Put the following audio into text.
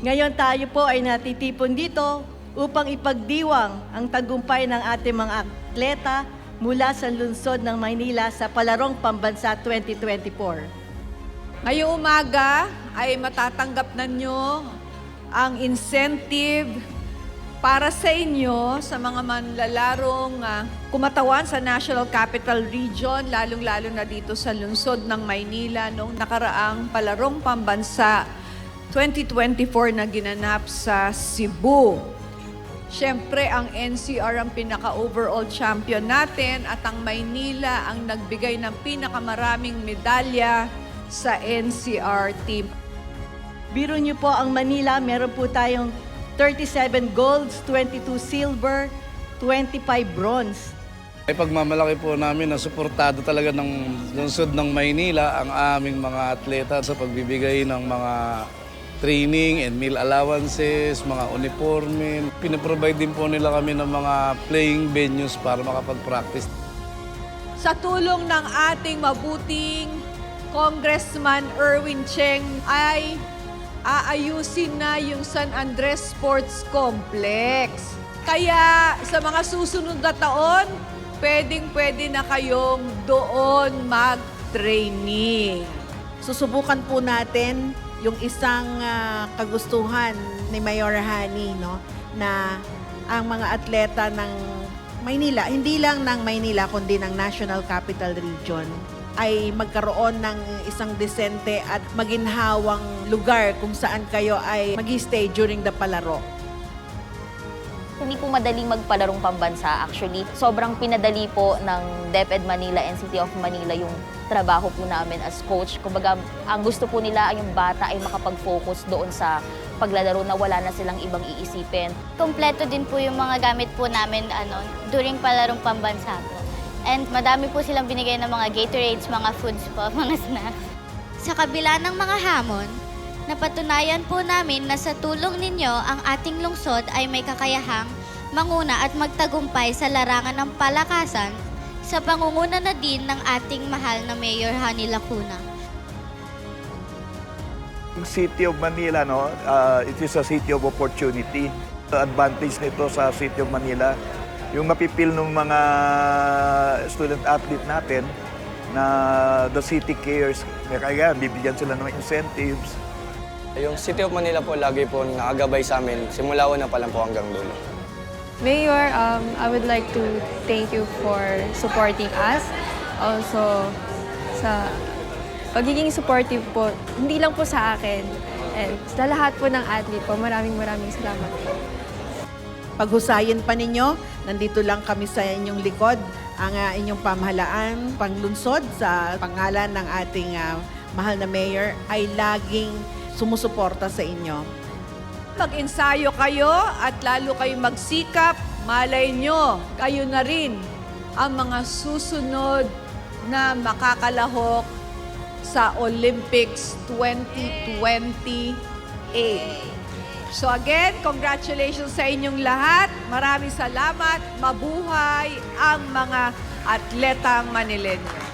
Ngayon tayo po ay natitipon dito upang ipagdiwang ang tagumpay ng ating mga atleta mula sa lungsod ng Maynila sa Palarong Pambansa 2024. Ngayong umaga ay matatanggap na nyo ang incentive para sa inyo sa mga manlalarong kumatawan sa National Capital Region, lalong-lalo na dito sa lungsod ng Maynila noong nakaraang Palarong Pambansa 2024 na ginanap sa Cebu. Siyempre, ang NCR ang pinaka-overall champion natin at ang Maynila ang nagbigay ng pinakamaraming medalya sa NCR team. Biro niyo po ang Manila, meron po tayong 37 golds, 22 silver, 25 bronze. Ay pagmamalaki po namin na suportado talaga ng lungsod ng Maynila ang aming mga atleta sa pagbibigay ng mga training and meal allowances, mga uniforme. Pinaprovide din po nila kami ng mga playing venues para makapag-practice. Sa tulong ng ating mabuting Congressman Erwin Cheng ay aayusin na yung San Andres Sports Complex. Kaya sa mga susunod na taon, pwedeng-pwede na kayong doon mag-training. Susubukan po natin yung isang kagustuhan ni Mayor Hani, no, na ang mga atleta ng Maynila, hindi lang ng Maynila kundi ng National Capital Region, ay magkaroon ng isang desente at maginhawang lugar kung saan kayo ay mag-stay during the palaro. Hindi po madaling magpalarong pambansa. Actually, sobrang pinadali po ng DepEd Manila and City of Manila yung trabaho po namin as coach. Kumbaga, ang gusto po nila ay yung bata ay makapag-focus doon sa paglalaro na wala na silang ibang iisipin. Kompleto din po yung mga gamit po namin during palarong pambansa po. And madami po silang binigay ng mga Gatorades, mga foods po, mga snacks. Sa kabila ng mga hamon, napatunayan po namin na sa tulong ninyo, ang ating lungsod ay may kakayahang manguna at magtagumpay sa larangan ng palakasan sa pangunguna na din ng ating mahal na Mayor Hani Lacuna. City of Manila, no, it is a city of opportunity. The advantage nito sa City of Manila, yung mapipil ng mga student athlete natin na the city cares, kaya bibigyan sila ng incentives. Yung City of Manila po lagi po nakagabay sa amin, simula una pa lang po hanggang dulo. Mayor, I would like to thank you for supporting us. Also, sa pagiging supportive po, hindi lang po sa akin, and sa lahat po ng athlete po, maraming salamat po. Paghusayin pa ninyo, nandito lang kami sa inyong likod, ang inyong pamahalaan, panglunsod sa pangalan ng ating mahal na Mayor ay laging sumusuporta sa inyo. Mag-ensayo kayo at lalo kayong magsikap, malay nyo, kayo na rin ang mga susunod na makakalahok sa Olympics 2028. So again, congratulations sa inyong lahat. Maraming salamat. Mabuhay ang mga atletang Manileño.